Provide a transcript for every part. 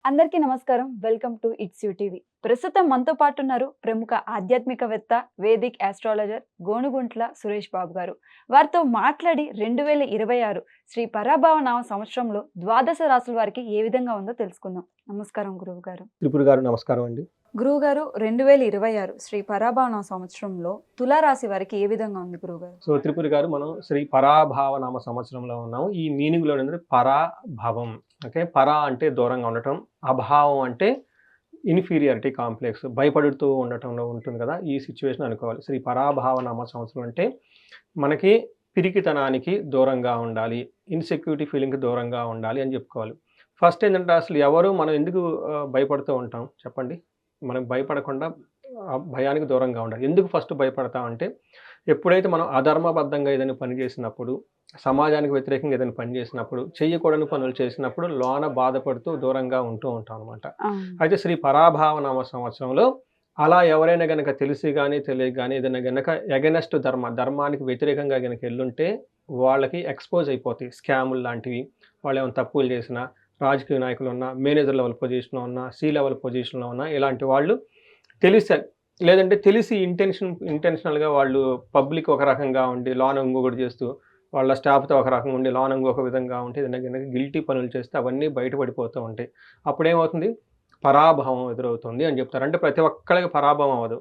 అందరికీ నమస్కారం. Welcome to it's you TV. ప్రస్తుతం మనతో పాటు ఉన్నారు ప్రముఖ ఆధ్యాత్మికవేత్త, వేదిక్ ఆస్ట్రాలజర్ గోనుగుంట్ల సురేష్ బాబు గారు. వారితో మాట్లాడి 2026 శ్రీ పరాభవ నామ సంవత్సరంలో ద్వాదశ రాశుల వారికి ఏ విధంగా ఉందో తెలుసుకుందాం. నమస్కారం గురువు గారు. త్రిపుర గారు నమస్కారం అండి. గురువు గారు, 2026 శ్రీ పరాభవ నామ సంవత్సరంలో తులారాశి వారికి ఏ విధంగా ఉంది గురువు గారు? సో త్రిపుర గారు, మనం శ్రీ పరాభావ నామ సంవత్సరంలో ఉన్నాము. ఈ మీనింగ్ లో ఏంటంటే పరాభవం. ఓకే, పరా అంటే దూరంగా ఉండటం, అభావం అంటే ఇన్ఫీరియారిటీ కాంప్లెక్స్, భయపడుతూ ఉండటంలో ఉంటుంది కదా, ఈ సిచ్యువేషన్ అనుకోవాలి. శ్రీ పరాభావ నామ సంవత్సరం అంటే మనకి పిరికితనానికి దూరంగా ఉండాలి, ఇన్సెక్యూరిటీ ఫీలింగ్కి దూరంగా ఉండాలి అని చెప్పుకోవాలి. ఫస్ట్ ఏంటంటే, అసలు ఎవరు మనం ఎందుకు భయపడుతూ ఉంటాం చెప్పండి? మనం భయపడకుండా భయానికి దూరంగా ఉండాలి. ఎందుకు ఫస్ట్ భయపడతామంటే, ఎప్పుడైతే మనం అధర్మబద్ధంగా ఏదైనా పని చేసినప్పుడు, సమాజానికి వ్యతిరేకంగా ఏదైనా పని చేసినప్పుడు, చేయకూడని పనులు చేసినప్పుడు లోన బాధపడుతూ దూరంగా ఉంటూ ఉంటాం అనమాట. అయితే శ్రీ పరాభావనామ సంవత్సరంలో అలా ఎవరైనా గనక తెలిసి కానీ తెలియక కానీ ఏదైనా గనక ఎగనెస్ట్ ధర్మానికి వ్యతిరేకంగా గనక వెళ్ళుంటే వాళ్ళకి ఎక్స్పోజ్ అయిపోతాయి స్కాములు లాంటివి. వాళ్ళు ఏమైనా తప్పులు చేసినా, రాజకీయ నాయకులు ఉన్నా, మేనేజర్ లెవెల్ పొజిషన్లో ఉన్నా, సి లెవెల్ పొజిషన్లో ఉన్నా, ఇలాంటి వాళ్ళు తెలిసి లేదంటే తెలిసి ఇంటెన్షనల్గా వాళ్ళు పబ్లిక్ ఒక రకంగా ఉండి లోన ఇంకొకటి చేస్తూ, వాళ్ళ స్టాఫ్తో ఒక రకంగా ఉండి లోన ఇంకొక విధంగా ఉంటే ఏదైనా కనుక గిల్టీ పనులు చేస్తే అవన్నీ బయటపడిపోతూ ఉంటాయి. అప్పుడేమవుతుంది? పరాభవం ఎదురవుతుంది అని చెప్తారు. అంటే ప్రతి ఒక్కరికి పరాభవం అవ్వదు.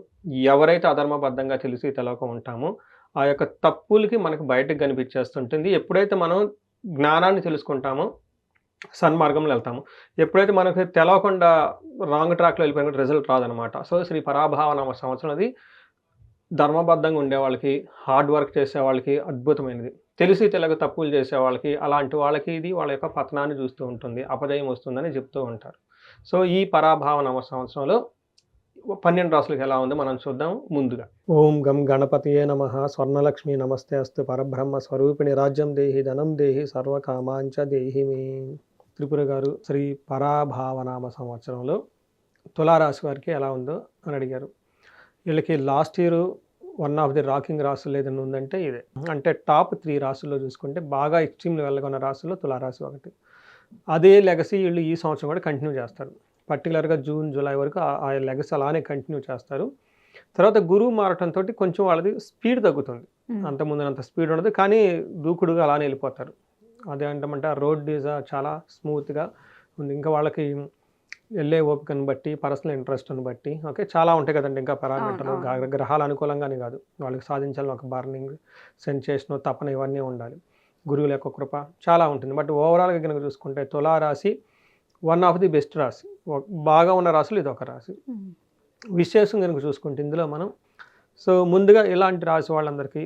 ఎవరైతే అధర్మబద్ధంగా తెలిసి తెలవక ఉంటామో ఆ యొక్క తప్పులకి మనకు బయటకు కనిపించేస్తుంటుంది. ఎప్పుడైతే మనం జ్ఞానాన్ని తెలుసుకుంటామో సన్మార్గంలో వెళ్తాము. ఎప్పుడైతే మనకు తెలవకుండా రాంగ్ ట్రాక్‌లో వెళ్ళిపోయిన రిజల్ట్ రాదనమాట. సో, శ్రీ పరాభావనామ సంవత్సరం అది ధర్మబద్ధంగా ఉండేవాళ్ళకి, హార్డ్ వర్క్ చేసేవాళ్ళకి అద్భుతమైనది. తెలిసి తెలియక తప్పులు చేసేవాళ్ళకి, అలాంటి వాళ్ళకి ఇది వాళ్ళ యొక్క పతనాన్ని చూస్తూ ఉంటుంది. అపజయం వస్తుందని చెప్తూ ఉంటారు. సో, ఈ పరాభావనామ సంవత్సరంలో 12 రాసులకు ఎలా ఉందో మనం చూద్దాం ముందుగా. ఓం గం గణపతియే నమః. స్వర్ణలక్ష్మి నమస్తే అస్తు. పరబ్రహ్మ స్వరూపిణి రాజ్యం దేహి ధనం దేహి సర్వకామాంచ దేహి మే. త్రిపుర గారు, శ్రీ పరాభావనామ సంవత్సరంలో తులారాశి వారికి ఎలా ఉందో అని అడిగారు. వీళ్ళకి last year one of the rocking రాసులు ఏదైనా ఉందంటే ఇదే. అంటే టాప్ 3 రాసుల్లో చూసుకుంటే బాగా ఎక్స్ట్రీమ్లో వెళ్ళగొన్న రాసుల్లో తులారాశి ఒకటి. అదే లెగసీ వీళ్ళు ఈ సంవత్సరం కూడా కంటిన్యూ చేస్తారు. పర్టికులర్గా జూన్, జూలై వరకు ఆ లెగసీ అలానే కంటిన్యూ చేస్తారు. తర్వాత గురువు మారటంతో కొంచెం వాళ్ళది స్పీడ్ తగ్గుతుంది. అంత ముందునంత స్పీడ్ ఉండదు, కానీ దూకుడుగా అలానే వెళ్ళిపోతారు. అదే అంటామంటే ఆ రోడ్ ఈజ్ చాలా స్మూత్గా ఉంది. ఇంకా వాళ్ళకి వెళ్ళే ఓపికను బట్టి, పర్సనల్ ఇంట్రెస్ట్ని బట్టి, ఓకే, చాలా ఉంటాయి కదండి ఇంకా పారామీటర్లు. గ్రహాలు అనుకూలంగానే కాదు, వాళ్ళకి సాధించాలని ఒక బర్నింగ్ సెన్సేషన్, తపన ఇవన్నీ ఉండాలి. గురువుల యొక్క కృప చాలా ఉంటుంది. బట్ ఓవరాల్గా కనుక చూసుకుంటే తులారాశి వన్ ఆఫ్ ది బెస్ట్ రాశి. బాగా ఉన్న రాశులు ఇది ఒక రాశి. విశేషం కనుక చూసుకుంటే ఇందులో మనం ముందుగా ఇలాంటి రాశి వాళ్ళందరికీ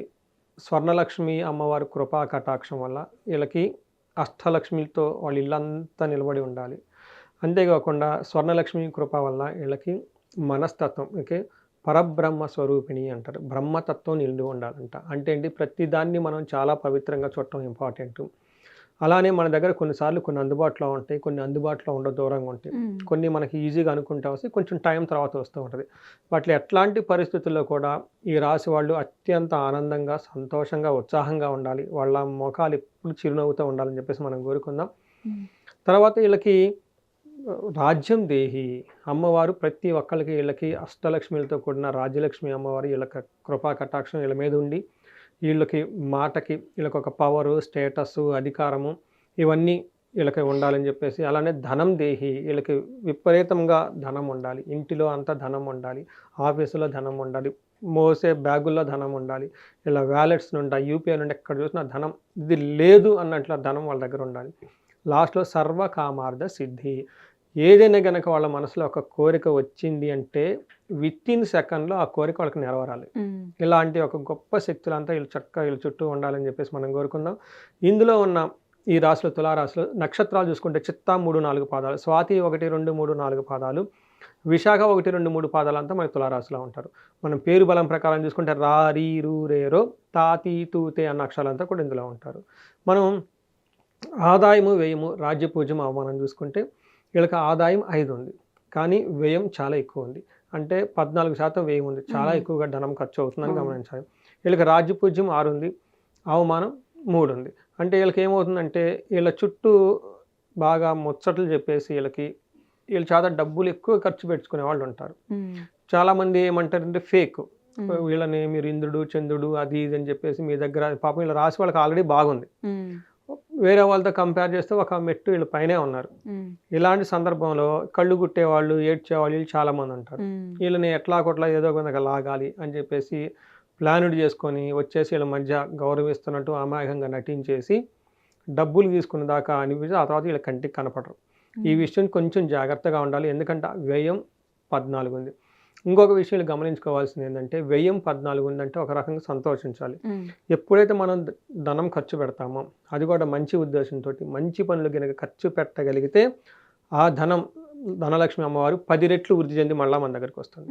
స్వర్ణలక్ష్మి అమ్మవారి కృపా కటాక్షం వల్ల వీళ్ళకి అష్టలక్ష్మితో వాళ్ళ ఇల్లంతా నిలబడి ఉండాలి. అంతేకాకుండా స్వర్ణలక్ష్మి కృప వల్ల వీళ్ళకి మనస్తత్వం, ఓకే, పరబ్రహ్మ స్వరూపిణి అంటారు, బ్రహ్మతత్వం నిండి ఉండాలంట. అంటే ఏంటి? ప్రతిదాన్ని మనం చాలా పవిత్రంగా చూడటం ఇంపార్టెంట్. అలానే మన దగ్గర కొన్నిసార్లు కొన్ని అందుబాటులో ఉంటాయి, కొన్ని అందుబాటులో ఉండవు, దూరంగా ఉంటాయి. కొన్ని మనకి ఈజీగా అనుకుంటా వస్తే కొంచెం టైం తర్వాత వస్తూ ఉంటుంది. వాటిలో ఎట్లాంటి పరిస్థితుల్లో కూడా ఈ రాశి వాళ్ళు అత్యంత ఆనందంగా, సంతోషంగా, ఉత్సాహంగా ఉండాలి. వాళ్ళ ముఖాలు ఎప్పుడు చిరునవ్వుతూ ఉండాలని చెప్పేసి మనం కోరుకుందాం. తర్వాత వీళ్ళకి రాజ్యం దేహి అమ్మవారు ప్రతి ఒక్కరికి, వీళ్ళకి అష్టలక్ష్మిలతో కూడిన రాజ్యలక్ష్మి అమ్మవారు వీళ్ళకి కృపా కటాక్షం వీళ్ళ మీద ఉండి, వీళ్ళకి మాటకి వీళ్ళకి ఒక పవరు, స్టేటస్, అధికారము ఇవన్నీ వీళ్ళకి ఉండాలని చెప్పేసి. అలానే ధనం దేహి, వీళ్ళకి విపరీతంగా ధనం ఉండాలి. ఇంటిలో అంతా ధనం ఉండాలి, ఆఫీసులో ధనం ఉండాలి, మోసే బ్యాగుల్లో ధనం ఉండాలి, ఇలా వ్యాలెట్స్ నుండి, యూపీఐ నుండి ఎక్కడ చూసినా ధనం, ఇది లేదు అన్నట్ల ధనం వాళ్ళ దగ్గర ఉండాలి. లాస్ట్లో సర్వకామార్థ సిద్ధి. ఏదైనా కనుక వాళ్ళ మనసులో ఒక కోరిక వచ్చింది అంటే వితిన్ సెకండ్లో ఆ కోరిక వాళ్ళకి నెరవేరాలి. ఇలాంటి ఒక గొప్ప శక్తులంతా వీళ్ళు చక్కగా వీళ్ళ చుట్టూ ఉండాలని చెప్పేసి మనం కోరుకుందాం. ఇందులో ఉన్న ఈ రాశులు, తులారాశులు నక్షత్రాలు చూసుకుంటే చిత్తా 3, 4 పాదాలు, స్వాతి 1, 2, 3, 4 పాదాలు, విశాఖ 1, 2, 3 పాదాలంతా మనకి తులారాశిలో ఉంటారు. మనం పేరు బలం ప్రకారం చూసుకుంటే రా, రీ, రూ, రే, రో, తా, తీ, తూ, తే అన్న అక్షరాలంతా కూడా ఇందులో ఉంటారు. మనం ఆదాయము, వ్యయము, రాజ్య పూజ్యం, అవమానం చూసుకుంటే వీళ్ళకి ఆదాయం 5 ఉంది, కానీ వ్యయం చాలా ఎక్కువ ఉంది. అంటే 14% వ్యయం ఉంది, చాలా ఎక్కువగా ధనం ఖర్చు అవుతుందని గమనించాలి. వీళ్ళకి రాజ్య పూజ్యం 6 ఉంది, అవమానం 3 ఉంది. అంటే వీళ్ళకి ఏమవుతుందంటే వీళ్ళ చుట్టూ బాగా ముచ్చట్లు చెప్పేసి వీళ్ళకి వీళ్ళు చాలా డబ్బులు ఎక్కువ ఖర్చు పెట్టుకునే వాళ్ళు ఉంటారు. చాలామంది ఏమంటారంటే ఫేక్, వీళ్ళని మీరు ఇంద్రుడు చంద్రుడు అది ఇది అని చెప్పేసి మీ దగ్గర పాపం వీళ్ళ రాశి వాళ్ళకి ఆల్రెడీ బాగుంది, వేరే వాళ్ళతో కంపేర్ చేస్తే ఒక మెట్టు వీళ్ళ పైనే ఉన్నారు. ఇలాంటి సందర్భంలో కళ్ళు గుట్టేవాళ్ళు ఏడ్చేవాళ్ళు వీళ్ళు చాలామంది ఉంటారు. వీళ్ళని ఎట్లా కొట్లా ఏదో కొంత లాగాలి అని చెప్పేసి ప్లానుడ్ చేసుకొని వచ్చేసి వీళ్ళ మధ్య గౌరవిస్తున్నట్టు అమాయకంగా నటించేసి డబ్బులు తీసుకున్న దాకా అనిపించి ఆ తర్వాత వీళ్ళ కంటికి కనపడరు. ఈ విషయం కొంచెం జాగ్రత్తగా ఉండాలి, ఎందుకంటే వ్యయం 14 ఉంది. ఇంకొక విషయం గమనించుకోవాల్సింది ఏంటంటే వ్యయం 14 ఉందంటే ఒక రకంగా సంతోషించాలి. ఎప్పుడైతే మనం ధనం ఖర్చు పెడతామో అది కూడా మంచి ఉద్దేశంతో మంచి పనులు కనుక ఖర్చు పెట్టగలిగితే ఆ ధనలక్ష్మి అమ్మవారు 10 రెట్లు వృద్ధి చెంది మళ్ళీ మన దగ్గరికి వస్తుంది.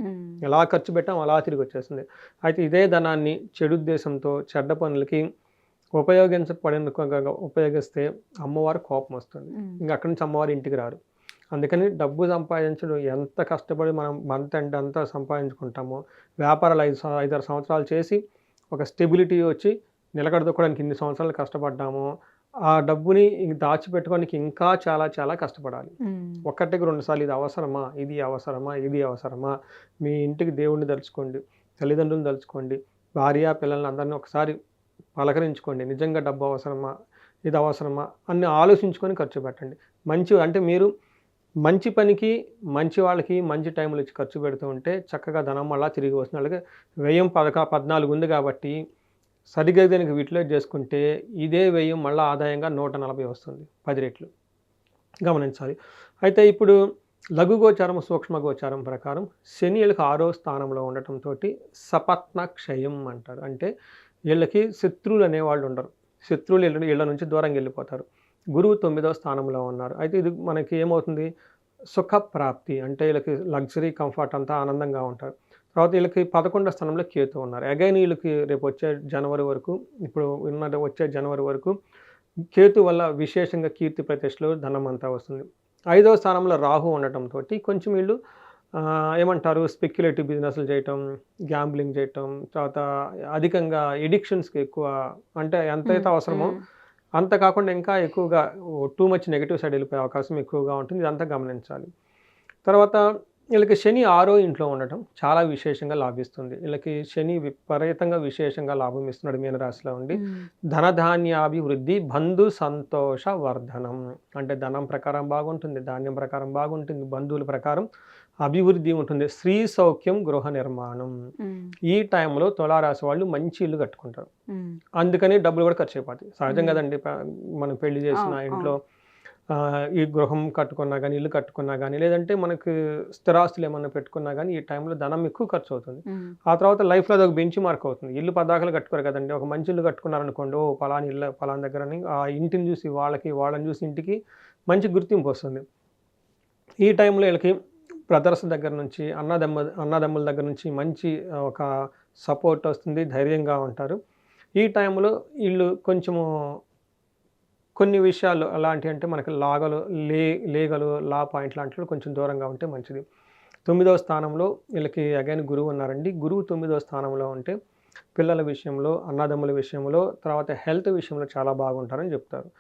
ఎలా ఖర్చు పెట్టాం అలా తిరిగి వచ్చేస్తుంది. అయితే ఇదే ధనాన్ని చెడు ఉద్దేశంతో చెడ్డ పనులకి ఉపయోగిస్తే అమ్మవారు కోపం వస్తుంది. ఇంకా అక్కడి నుంచి అమ్మవారు ఇంటికి రారు. అందుకని డబ్బు సంపాదించడం ఎంత కష్టపడి మనం మంత్ ఎండ్ అంతా సంపాదించుకుంటామో, వ్యాపారాలు 5-6 సంవత్సరాలు చేసి ఒక స్టెబిలిటీ వచ్చి నిలకడదొక్కడానికి ఇన్ని సంవత్సరాలు కష్టపడ్డామో ఆ డబ్బుని దాచిపెట్టుకోవడానికి ఇంకా చాలా చాలా కష్టపడాలి. ఒక్కటికి 2 సార్లు ఇది అవసరమా, ఇది అవసరమా, ఇది అవసరమా, మీ ఇంటికి దేవుణ్ణి తలుచుకోండి, తల్లిదండ్రులను తలుచుకోండి, భార్య పిల్లల్ని అందరినీ ఒకసారి పలకరించుకోండి. నిజంగా డబ్బు అవసరమా, ఇది అవసరమా అని ఆలోచించుకొని ఖర్చు పెట్టండి. అంటే మీరు మంచి పనికి మంచి వాళ్ళకి మంచి టైంలో ఇచ్చి ఖర్చు పెడుతూ ఉంటే చక్కగా ధనం మళ్ళీ తిరిగి వస్తుంది. అలాగే వ్యయం 14 ఉంది కాబట్టి సరిగ్గా దానికి యూటిలైజ్ చేసుకుంటే ఇదే వ్యయం మళ్ళీ ఆదాయంగా 140 వస్తుంది, 10 రెట్లు గమనించాలి. అయితే ఇప్పుడు లఘు గోచారం సూక్ష్మ గోచారం ప్రకారం శని వీళ్ళకి 6వ స్థానంలో ఉండటంతో సపత్న క్షయం అంటారు. అంటే వీళ్ళకి శత్రువులు అనేవాళ్ళు ఉండరు, శత్రువులు వీళ్ళ నుంచి దూరంగా వెళ్ళిపోతారు. గురువు 9వ స్థానంలో ఉన్నారు. అయితే ఇది మనకి ఏమవుతుంది, సుఖప్రాప్తి, అంటే వీళ్ళకి లగ్జరీ కంఫర్ట్ అంతా ఆనందంగా ఉంటారు. తర్వాత వీళ్ళకి 11వ స్థానంలో కేతు ఉన్నారు. అగైన్ వీళ్ళకి రేపు వచ్చే జనవరి వరకు, వచ్చే జనవరి వరకు కేతు వల్ల విశేషంగా కీర్తి ప్రతిష్టలు ధనం అంతా వస్తుంది. 5వ స్థానంలో రాహు ఉండటంతో కొంచెం వీళ్ళు ఏమంటారు స్పెక్యులేటివ్ బిజినెస్లు చేయటం, గ్యాంబ్లింగ్ చేయటం, తర్వాత అధికంగా ఎడిక్షన్స్కి ఎక్కువ, అంటే ఎంతైతే అవసరమో అంత కాకుండా ఇంకా ఎక్కువగా టూ మచ్ నెగిటివ్ సైడ్ వెళ్ళిపోయే అవకాశం ఎక్కువగా ఉంటుంది. ఇదంతా గమనించాలి. తర్వాత వీళ్ళకి శని 6వ ఇంట్లో ఉండటం చాలా విశేషంగా లాభిస్తుంది. వీళ్ళకి శని విపరీతంగా విశేషంగా లాభం ఇస్తున్నాడు మీనరాశిలో ఉండి. ధనధాన్యాభివృద్ధి, బంధు సంతోష వర్ధనం, అంటే ధనం ప్రకారం బాగుంటుంది, ధాన్యం ప్రకారం బాగుంటుంది, బంధువుల ప్రకారం అభివృద్ధి ఉంటుంది. స్త్రీ సౌఖ్యం, గృహ నిర్మాణం. ఈ టైంలో తులారాశి వాళ్ళు మంచి ఇల్లు కట్టుకుంటారు. అందుకని డబ్బులు కూడా ఖర్చు అయిపోతాయి. సహజం కదండి, మనం పెళ్లి చేసిన ఇంట్లో ఈ గృహం కట్టుకున్నా కానీ, ఇల్లు కట్టుకున్నా కానీ, లేదంటే మనకు స్థిరాస్తులు ఏమన్నా పెట్టుకున్నా కానీ ఈ టైంలో ధనం ఎక్కువ ఖర్చు అవుతుంది. ఆ తర్వాత లైఫ్లో అది ఒక బెంచ్ మార్క్ అవుతుంది. ఇల్లు పదాకలు కట్టుకోరు కదండి, ఒక మంచి ఇల్లు కట్టుకున్నారనుకోండి, ఓ పలాని ఇల్లు పలాని దగ్గర ఆ ఇంటిని చూసి వాళ్ళని చూసి ఇంటికి మంచి గుర్తింపు వస్తుంది. ఈ టైంలో వీళ్ళకి బ్రదర్స్ దగ్గర నుంచి, అన్నదమ్ముల దగ్గర నుంచి మంచి ఒక సపోర్ట్ వస్తుంది, ధైర్యంగా ఉంటారు. ఈ టైంలో వీళ్ళు కొంచెము కొన్ని విషయాలు అలాంటివి, అంటే మనకి లేగలు లా పాయింట్ లాంటివి కొంచెం దూరంగా ఉంటే మంచిది. 9వ స్థానంలో వీళ్ళకి అగైన్ గురువు ఉన్నారండి. గురువు 9వ స్థానంలో ఉంటే పిల్లల విషయంలో, అన్నదమ్ముల విషయంలో, తర్వాత హెల్త్ విషయంలో చాలా బాగుంటారని చెప్తారు.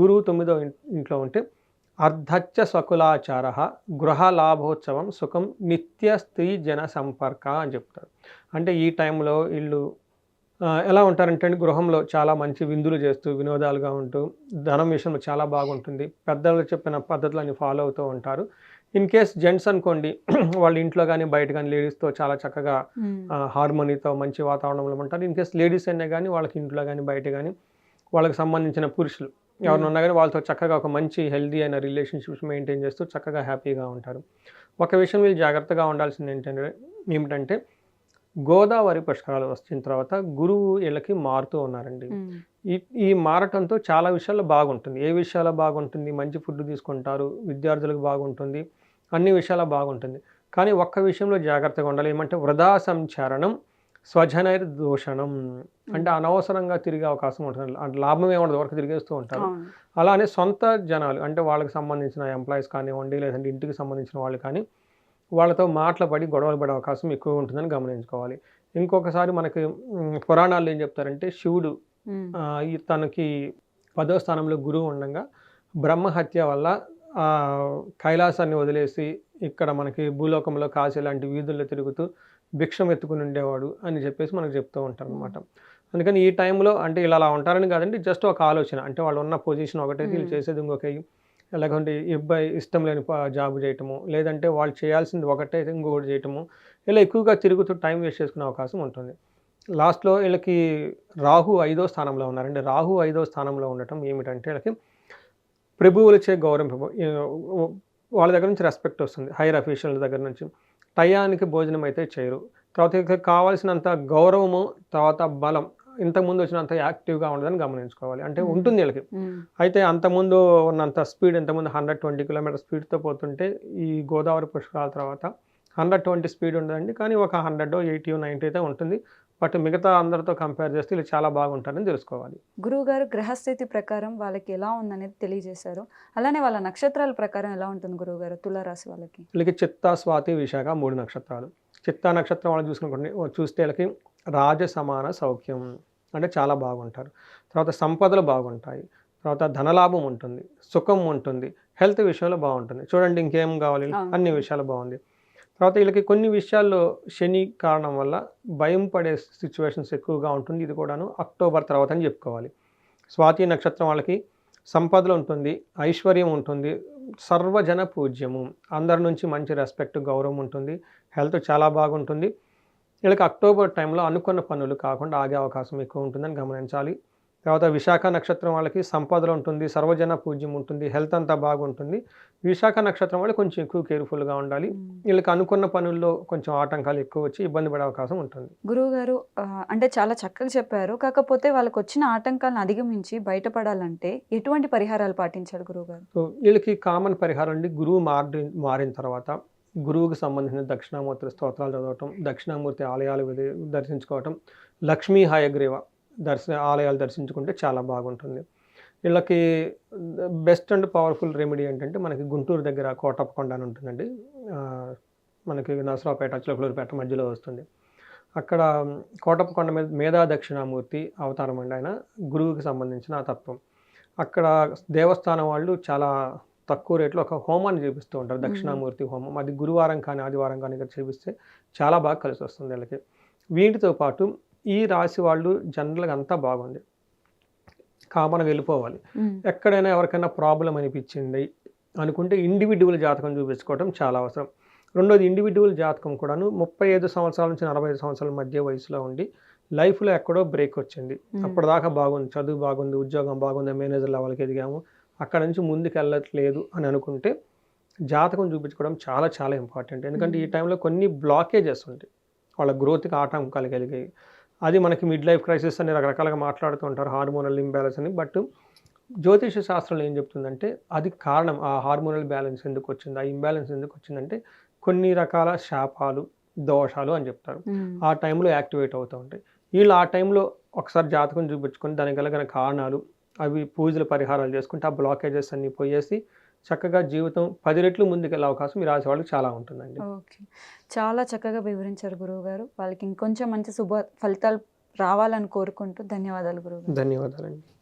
గురువు 9వ ఇంట్లో ఉంటే అర్ధచ్చ స్వకులాచార, గృహ లాభోత్సవం, సుఖం, నిత్య స్త్రీ జన సంపర్క అని చెప్తారు. అంటే ఈ టైంలో వీళ్ళు ఎలా ఉంటారంటే గృహంలో చాలా మంచి విందులు చేస్తూ వినోదాలుగా ఉంటూ ధనం విషయంలో చాలా బాగుంటుంది. పెద్దలు చెప్పిన పద్ధతులని ఫాలో అవుతూ ఉంటారు. ఇన్ కేస్ జెంట్స్ అనుకోండి, వాళ్ళ ఇంట్లో కానీ బయట కానీ లేడీస్తో చాలా చక్కగా హార్మోనీతో మంచి వాతావరణంలో ఉంటారు. ఇన్ కేస్ లేడీస్ అయినా కానీ వాళ్ళకి ఇంట్లో కానీ బయట కానీ వాళ్ళకి సంబంధించిన పురుషులు ఎవరినున్నా కానీ వాళ్ళతో చక్కగా ఒక మంచి హెల్దీ అయిన రిలేషన్షిప్స్ మెయింటైన్ చేస్తూ చక్కగా హ్యాపీగా ఉంటారు. ఒక విషయం వీళ్ళు జాగ్రత్తగా ఉండాల్సింది ఏమిటంటే గోదావరి పుష్కరాలు వచ్చిన తర్వాత గురువు వీళ్ళకి మారుతూ ఉన్నారండి. ఈ మారటంతో చాలా విషయాల్లో బాగుంటుంది. ఏ విషయాల్లో బాగుంటుంది, మంచి ఫుడ్ తీసుకుంటారు, విద్యార్థులకు బాగుంటుంది, అన్ని విషయాల్లో బాగుంటుంది. కానీ ఒక్క విషయంలో జాగ్రత్తగా ఉండాలి. ఏమంటే వృధా సంచారణం, స్వజనైర్ దూషణం, అంటే అనవసరంగా తిరిగే అవకాశం ఉంటుంది. అంటే లాభం ఏముండదు, వరకు తిరిగేస్తూ ఉంటారు. అలానే సొంత జనాలు, అంటే వాళ్ళకి సంబంధించిన ఎంప్లాయీస్ కానివ్వండి, లేదంటే ఇంటికి సంబంధించిన వాళ్ళు కానీ వాళ్ళతో మాటలు గొడవలు పడే అవకాశం ఎక్కువ ఉంటుందని గమనించుకోవాలి. ఇంకొకసారి మనకి పురాణాల్లో ఏం చెప్తారంటే శివుడు తనకి 10వ స్థానంలో గురువు ఉండగా బ్రహ్మహత్య వల్ల కైలాసాన్ని వదిలేసి ఇక్కడ మనకి భూలోకంలో కాశీ లాంటి వీధుల్లో తిరుగుతూ భిక్షం ఎత్తుకుని ఉండేవాడు అని చెప్పేసి మనకు చెప్తూ ఉంటారు అనమాట. అందుకని ఈ టైంలో అంటే ఇలా అలా ఉంటారని కాదండి, జస్ట్ ఒక ఆలోచన. అంటే వాళ్ళు ఉన్న పొజిషన్ ఒకటైతే వీళ్ళు చేసేది ఇంకొక, లేకుంటే ఇష్టం లేని జాబ్ చేయటము, లేదంటే వాళ్ళు చేయాల్సింది ఒకటే ఇంకొకటి చేయటము, ఇలా ఎక్కువగా తిరుగుతూ టైం వేస్ట్ చేసుకునే అవకాశం ఉంటుంది. లాస్ట్‌లో వీళ్ళకి రాహు 5వ స్థానంలో ఉన్నారండి. రాహు 5వ స్థానంలో ఉండటం ఏమిటంటే వీళ్ళకి ప్రభువులచే వాళ్ళ దగ్గర నుంచి రెస్పెక్ట్ వస్తుంది. హైయర్ అఫీషియల్స్ దగ్గర నుంచి. టయానికి భోజనం అయితే చేయరు. తర్వాత ఇక కావాల్సినంత గౌరవము, తర్వాత బలం ఇంతకుముందు వచ్చినంత యాక్టివ్‌గా ఉండదని గమనించుకోవాలి. అంటే ఉంటుంది వీళ్ళకి. అయితే అంతకుముందు ఉన్నంత స్పీడ్, ఇంతకుముందు 120 కిలోమీటర్ స్పీడ్‌తో పోతుంటే ఈ గోదావరి పుష్కరాల తర్వాత 120 స్పీడ్ ఉండదండి. కానీ ఒక 100, 80, 90 అయితే ఉంటుంది. బట్ మిగతా అందరితో కంపేర్ చేస్తే వీళ్ళు చాలా బాగుంటారని తెలుసుకోవాలి. గురువుగారు గ్రహస్థితి ప్రకారం వాళ్ళకి ఎలా ఉందనేది తెలియజేశారు. అలానే వాళ్ళ నక్షత్రాల ప్రకారం ఎలా ఉంటుంది గురువుగారు తులారాశి వాళ్ళకి? వీళ్ళకి చిత్త, స్వాతి, విశాఖ 3 నక్షత్రాలు. చిత్తా నక్షత్రం వాళ్ళు చూస్తే వీళ్ళకి రాజ సమాన సౌఖ్యం, అంటే చాలా బాగుంటారు. తర్వాత సంపదలు బాగుంటాయి. తర్వాత ధనలాభం ఉంటుంది, సుఖం ఉంటుంది, హెల్త్ విషయంలో బాగుంటుంది. చూడండి ఇంకేం కావాలి, అన్ని విషయాలు బాగుంది. తర్వాత వీళ్ళకి కొన్ని విషయాల్లో శని కారణం వల్ల భయం పడే సిచ్యువేషన్స్ ఎక్కువగా ఉంటుంది. ఇది కూడాను అక్టోబర్ తర్వాత అని చెప్పుకోవాలి. స్వాతి నక్షత్రం వాళ్ళకి సంపదలు ఉంటుంది, ఐశ్వర్యం ఉంటుంది, సర్వజన పూజ్యము, అందరి నుంచి మంచి రెస్పెక్ట్, గౌరవం ఉంటుంది, హెల్త్ చాలా బాగుంటుంది. వీళ్ళకి అక్టోబర్ టైంలో అనుకున్న పనులు కాకుండా ఆగే అవకాశం ఎక్కువ ఉంటుందని గమనించాలి. తర్వాత విశాఖ నక్షత్రం వాళ్ళకి సంపదలు ఉంటుంది, సర్వజన పూజ్యం ఉంటుంది, హెల్త్ అంతా బాగుంటుంది. విశాఖ నక్షత్రం వాళ్ళు కొంచెం ఎక్కువ కేర్ఫుల్గా ఉండాలి. వీళ్ళకి అనుకున్న పనుల్లో కొంచెం ఆటంకాలు ఎక్కువ వచ్చి ఇబ్బంది పడే అవకాశం ఉంటుంది. గురువుగారు అంటే చాలా చక్కగా చెప్పారు. కాకపోతే వాళ్ళకి వచ్చిన ఆటంకాలను అధిగమించి బయటపడాలంటే ఎటువంటి పరిహారాలు పాటించాలి గురువుగారు? సో వీళ్ళకి కామన్ పరిహారం అండి, గురువు మారిన తర్వాత గురువుకు సంబంధించిన దక్షిణామూర్తి స్తోత్రాలు చదవటం, దక్షిణామూర్తి ఆలయాలు దర్శించుకోవటం, లక్ష్మీ హయగ్రీవ ఆలయాలు దర్శించుకుంటే చాలా బాగుంటుంది. వీళ్ళకి బెస్ట్ అండ్ పవర్ఫుల్ రెమెడీ ఏంటంటే మనకి గుంటూరు దగ్గర కోటప్పకొండ అని ఉంటుందండి. మనకి నరసరావుపేట, చిలకలూరుపేట మధ్యలో వస్తుంది. అక్కడ కోటప్పకొండ మీద మేధా దక్షిణామూర్తి అవతారం అండి ఆయన, గురువుకి సంబంధించిన ఆ తత్వం. అక్కడ దేవస్థానం వాళ్ళు చాలా తక్కువ రేట్లో ఒక హోమాన్ని చేపిస్తూ ఉంటారు, దక్షిణామూర్తి హోమం. అది గురువారం కానీ ఆదివారం కానీ ఇక్కడ చేపిస్తే చాలా బాగా కలిసి వస్తుంది వీళ్ళకి. వీటితో పాటు ఈ రాశి వాళ్ళు జనరల్గా అంతా బాగుంది, కామన్గా వెళ్ళిపోవాలి. ఎక్కడైనా ఎవరికైనా ప్రాబ్లం అనిపించింది అనుకుంటే ఇండివిజువల్ జాతకం చూపించుకోవడం చాలా అవసరం. రెండోది ఇండివిజువల్ జాతకం కూడాను 35 సంవత్సరాల నుంచి 45 సంవత్సరాల మధ్య వయసులో ఉండి లైఫ్లో ఎక్కడో బ్రేక్ వచ్చింది, అప్పటిదాకా బాగుంది, చదువు బాగుంది, ఉద్యోగం బాగుంది, మేనేజర్ లెవెల్కి ఎదిగాము, అక్కడ నుంచి ముందుకు వెళ్ళట్లేదు అని అనుకుంటే జాతకం చూపించుకోవడం చాలా చాలా ఇంపార్టెంట్. ఎందుకంటే ఈ టైంలో కొన్ని బ్లాకేజెస్ ఉంటాయి, వాళ్ళ గ్రోత్కి ఆటంకాలు కలిగాయి. అది మనకి మిడ్ లైఫ్ క్రైసిస్ అని రకరకాలుగా మాట్లాడుతూ ఉంటారు, హార్మోనల్ ఇంబ్యాలెన్స్ అని. బట్ జ్యోతిష శాస్త్రంలో ఏం చెప్తుందంటే అది కారణం, ఆ హార్మోనల్ బ్యాలెన్స్ ఎందుకు వచ్చింది, ఆ ఇంబ్యాలెన్స్ ఎందుకు వచ్చిందంటే కొన్ని రకాల శాపాలు, దోషాలు అని చెప్తారు. ఆ టైంలో యాక్టివేట్ అవుతూ ఉంటాయి. వీళ్ళు ఆ టైంలో ఒకసారి జాతకం చూపించుకొని దానికి కలిగిన కారణాలు అవి పూజలు పరిహారాలు చేసుకుంటే ఆ బ్లాకేజెస్ అన్నీ పోయేసి చక్కగా జీవితం 10 రెట్లు ముందుకెళ్ళే అవకాశం ఈ రాశి వాళ్ళకి చాలా ఉంటుందండి. ఓకే, చాలా చక్కగా వివరించారు గురువుగారు. వాళ్ళకి ఇంకొంచెం మంచి శుభ ఫలితాలు రావాలని కోరుకుంటూ ధన్యవాదాలు గురువుగారు. ధన్యవాదాలండి.